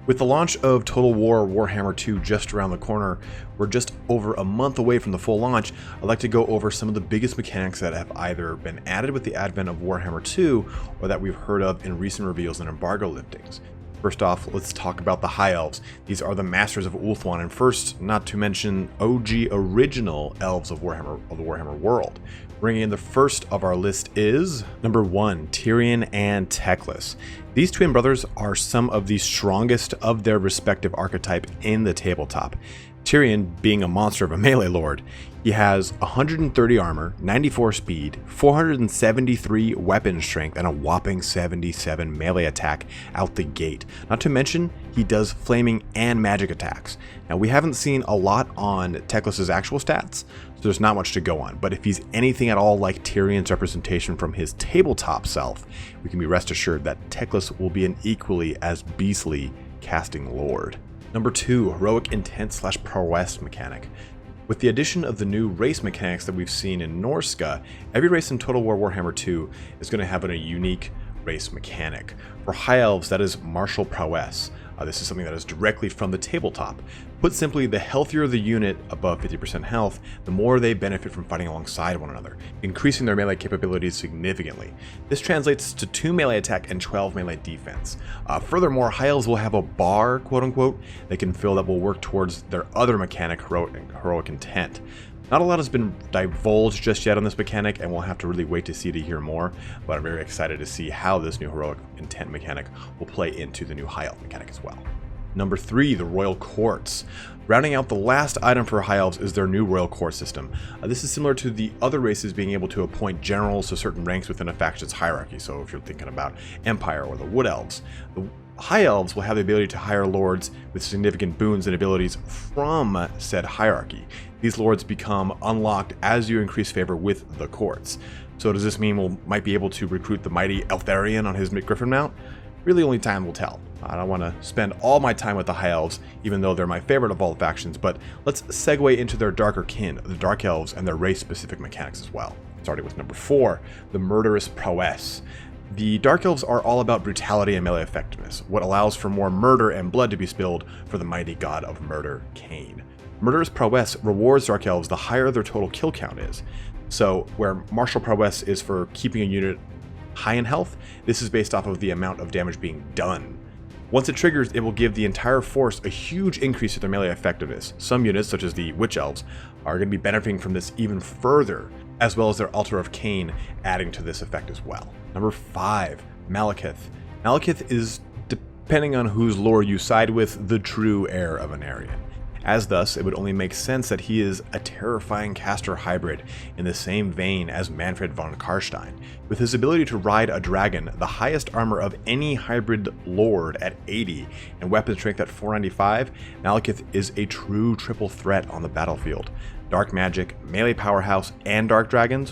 With the launch of Total War Warhammer 2 just around the corner, we're just over a month away from the full launch. I'd like to go over some of the biggest mechanics that have either been added with the advent of Warhammer 2 or that we've heard of in recent reveals and embargo liftings. First off, let's talk about the High Elves. These are the masters of Ulthuan, and first, not to mention OG original elves of the Warhammer world. Bringing in the first of our list is number 1, TYRION and TECLIS. These twin brothers are some of the strongest of their respective archetype in the tabletop. TYRION being a monster of a melee lord, he has 130 armor, 94 speed, 473 weapon strength, and a whopping 77 melee attack out the gate. Not to mention, he does flaming and magic attacks. Now, we haven't seen a lot on TECLIS's actual stats, so there's not much to go on, but if he's anything at all like Tyrion's representation from his tabletop self, we can be rest assured that TECLIS will be an equally as beastly casting lord. Number 2, heroic intent / prowess mechanic. With the addition of the new race mechanics that we've seen in Norska, every race in Total War Warhammer 2 is going to have a unique race mechanic. For High Elves, that is martial prowess. This is something that is directly from the tabletop. Put simply, the healthier the unit above 50% health, the more they benefit from fighting alongside one another, increasing their melee capabilities significantly. This translates to 2 melee attack and 12 melee defense. Furthermore, High Elves will have a bar, quote unquote, they can fill that will work towards their other mechanic, heroic intent. Not a lot has been divulged just yet on this mechanic, and we'll have to really wait to see to hear more, but I'm very excited to see how this new heroic intent mechanic will play into the new High Elf mechanic as well. Number 3, the Royal Courts. Rounding out the last item for High Elves is their new Royal Court system. This is similar to the other races being able to appoint generals to certain ranks within a faction's hierarchy, so if you're thinking about Empire or the Wood Elves. The High Elves will have the ability to hire lords with significant boons and abilities from said hierarchy. These lords become unlocked as you increase favor with the courts. So does this mean we might be able to recruit the mighty Eltharion on his Griffin mount? Really only time will tell. I don't want to spend all my time with the High Elves, even though they're my favorite of all the factions, but let's segue into their darker kin, the Dark Elves, and their race-specific mechanics as well. Starting with number 4, the Murderous Prowess. The Dark Elves are all about brutality and melee effectiveness, what allows for more murder and blood to be spilled for the mighty god of murder, Cain. Murderous Prowess rewards Dark Elves the higher their total kill count is. So, where Martial Prowess is for keeping a unit high in health, this is based off of the amount of damage being done. Once it triggers, it will give the entire force a huge increase to their melee effectiveness. Some units, such as the Witch Elves, are going to be benefiting from this even further, as well as their Altar of Cain adding to this effect as well. Number 5, MALEKITH. MALEKITH is, depending on whose lore you side with, the true heir of an Aryan. As thus, it would only make sense that he is a terrifying caster hybrid in the same vein as Manfred von Karstein. With his ability to ride a dragon, the highest armor of any hybrid lord at 80, and weapon strength at 495, MALEKITH is a true triple threat on the battlefield. Dark magic, melee powerhouse, and dark dragons,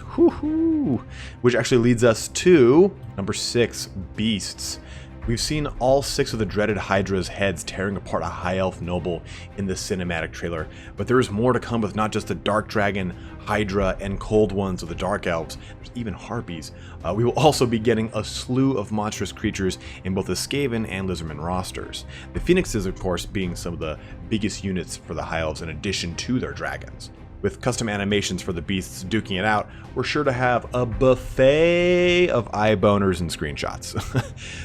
which actually leads us to number 6, beasts. We've seen all 6 of the dreaded Hydra's heads tearing apart a High Elf noble in the cinematic trailer, but there is more to come with not just the Dark Dragon, Hydra, and Cold Ones of the Dark Elves, there's even Harpies. We will also be getting a slew of monstrous creatures in both the Skaven and Lizardman rosters. The Phoenixes, of course, being some of the biggest units for the High Elves in addition to their dragons. With custom animations for the beasts duking it out, we're sure to have a buffet of eye boners and screenshots.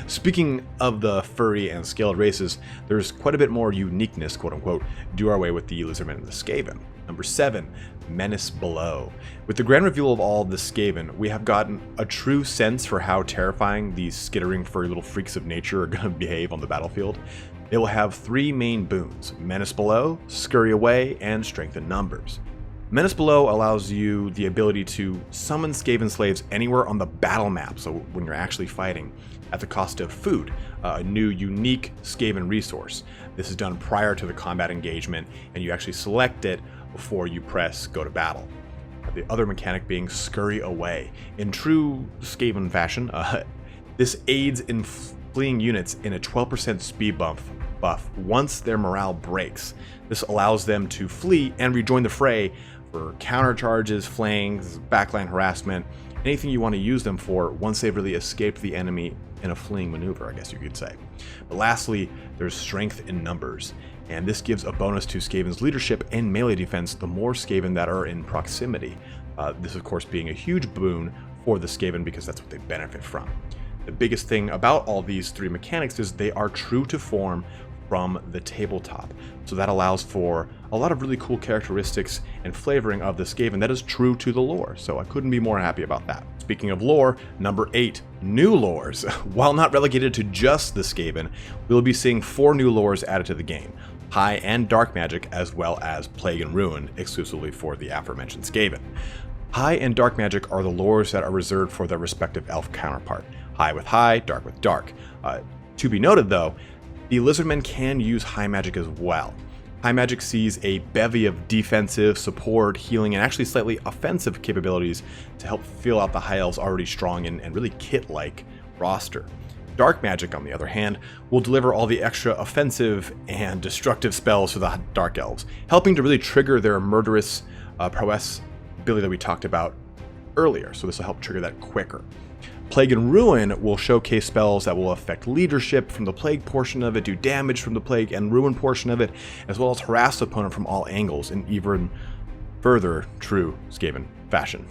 Speaking of the furry and scaled races, there's quite a bit more uniqueness, quote unquote, due our way with the Lizardmen and the Skaven. Number 7, Menace Below. With the grand reveal of all the Skaven, we have gotten a true sense for how terrifying these skittering furry little freaks of nature are going to behave on the battlefield. They will have 3 main boons: Menace Below, Scurry Away, and Strength in Numbers. Menace Below allows you the ability to summon Skaven slaves anywhere on the battle map, so when you're actually fighting, at the cost of food, a new unique Skaven resource. This is done prior to the combat engagement, and you actually select it before you press go to battle. The other mechanic being Scurry Away. In true Skaven fashion, this aids in fleeing units in a 12% speed buff once their morale breaks. This allows them to flee and rejoin the fray for countercharges, flanks, backline harassment, anything you want to use them for once they've really escaped the enemy in a fleeing maneuver, I guess you could say. But lastly, there's strength in numbers, and this gives a bonus to Skaven's leadership and melee defense the more Skaven that are in proximity. This, of course, being a huge boon for the Skaven because that's what they benefit from. The biggest thing about all these three mechanics is they are true to form from the tabletop. So that allows for a lot of really cool characteristics and flavoring of the Skaven that is true to the lore. So I couldn't be more happy about that. Speaking of lore, number 8, new lores. While not relegated to just the Skaven, we'll be seeing 4 new lores added to the game. High and Dark Magic, as well as Plague and Ruin, exclusively for the aforementioned Skaven. High and Dark Magic are the lores that are reserved for their respective elf counterpart. High with High, Dark with Dark. To be noted though, the Lizardmen can use High Magic as well. High Magic sees a bevy of defensive, support, healing, and actually slightly offensive capabilities to help fill out the High Elves' already strong and really kit-like roster. Dark Magic, on the other hand, will deliver all the extra offensive and destructive spells for the Dark Elves, helping to really trigger their murderous prowess ability that we talked about earlier, so this will help trigger that quicker. Plague and Ruin will showcase spells that will affect leadership from the Plague portion of it, do damage from the Plague and Ruin portion of it, as well as harass the opponent from all angles in even further true Skaven fashion.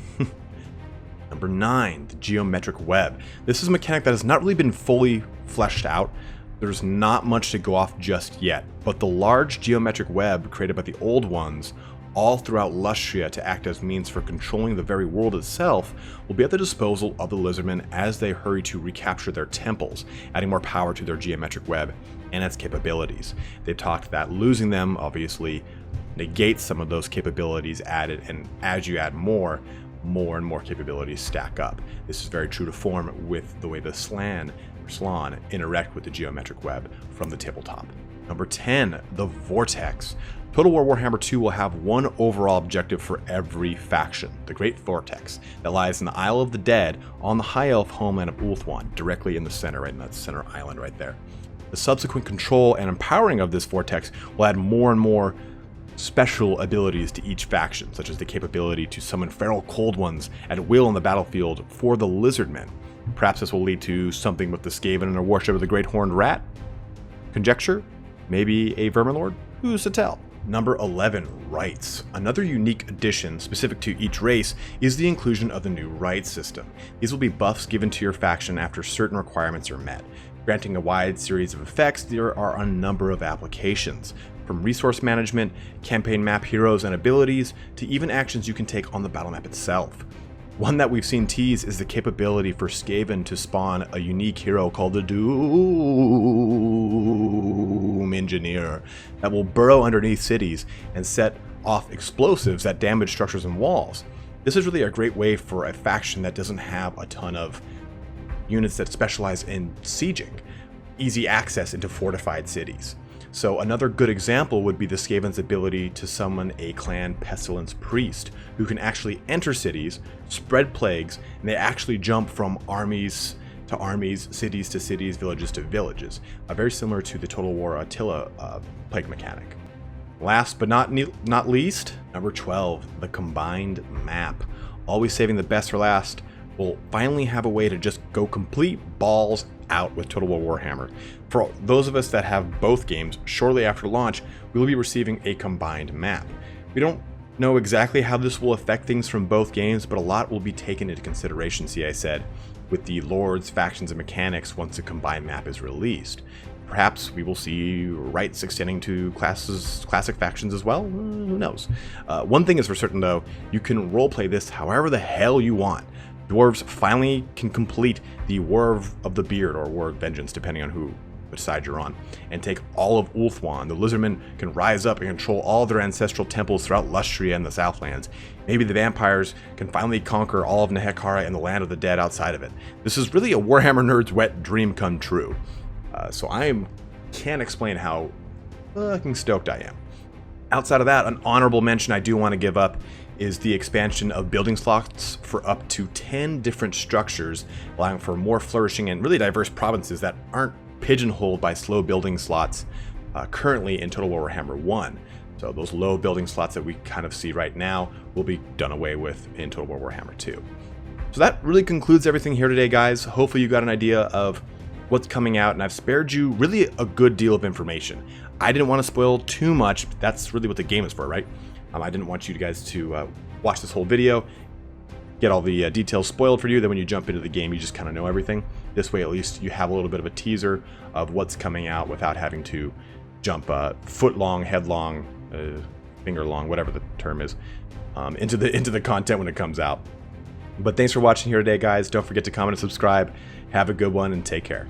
Number 9, the Geometric Web. This is a mechanic that has not really been fully fleshed out. There's not much to go off just yet, but the large geometric web created by the old ones all throughout Lustria to act as means for controlling the very world itself will be at the disposal of the Lizardmen as they hurry to recapture their temples, adding more power to their geometric web and its capabilities. They've talked that losing them obviously negates some of those capabilities added, and as you add more and more capabilities stack up. This is very true to form with the way the Slann interact with the geometric web from the tabletop. Number 10, the Vortex. Total War Warhammer 2 will have one overall objective for every faction, the Great Vortex, that lies in the Isle of the Dead on the High Elf homeland of Ulthuan, directly in the center, right in that center island right there. The subsequent control and empowering of this Vortex will add more and more special abilities to each faction, such as the capability to summon feral cold ones at will on the battlefield for the Lizardmen. Perhaps this will lead to something with the Skaven and their worship of the Great Horned Rat? Conjecture? Maybe a Verminlord? Who's to tell? Number 11, Rites. Another unique addition specific to each race is the inclusion of the new Rites system. These will be buffs given to your faction after certain requirements are met. Granting a wide series of effects, there are a number of applications, from resource management, campaign map heroes and abilities, to even actions you can take on the battle map itself. One that we've seen teased is the capability for Skaven to spawn a unique hero called the Doom Engineer that will burrow underneath cities and set off explosives that damage structures and walls. This is really a great way for a faction that doesn't have a ton of units that specialize in sieging, easy access into fortified cities. So another good example would be the Skaven's ability to summon a clan pestilence priest who can actually enter cities, spread plagues, and they actually jump from armies to armies, cities to cities, villages to villages. Very similar to the Total War Attila plague mechanic. Last but not least, number 12, the combined map. Always saving the best for last, we'll finally have a way to just go complete balls out with Total War Warhammer. For those of us that have both games, shortly after launch, we will be receiving a combined map. We don't know exactly how this will affect things from both games, but a lot will be taken into consideration, see I said, with the lords, factions, and mechanics once the combined map is released. Perhaps we will see rights extending to classic factions as well, who knows. One thing is for certain though, you can roleplay this however the hell you want. Dwarves finally can complete the War of the Beard, or War of Vengeance, depending on which side you're on, and take all of Ulthuan. The Lizardmen can rise up and control all their ancestral temples throughout Lustria and the Southlands. Maybe the vampires can finally conquer all of Nehekara and the Land of the Dead outside of it. This is really a Warhammer nerd's wet dream come true. So can't explain how fucking stoked I am. Outside of that, an honorable mention I do want to give up is the expansion of building slots for up to 10 different structures, allowing for more flourishing and really diverse provinces that aren't pigeonholed by slow building slots currently in Total War Warhammer 1. So those low building slots that we kind of see right now will be done away with in Total War Warhammer 2. So that really concludes everything here today, guys. Hopefully you got an idea of what's coming out, and I've spared you really a good deal of information. I didn't want to spoil too much, but that's really what the game is for, right? I didn't want you guys to watch this whole video, get all the details spoiled for you, then when you jump into the game you just kind of know everything. This way at least you have a little bit of a teaser of what's coming out without having to jump foot long, head long, finger long, whatever the term is, into the content when it comes out. But thanks for watching here today, guys. Don't forget to comment and subscribe. Have a good one and take care.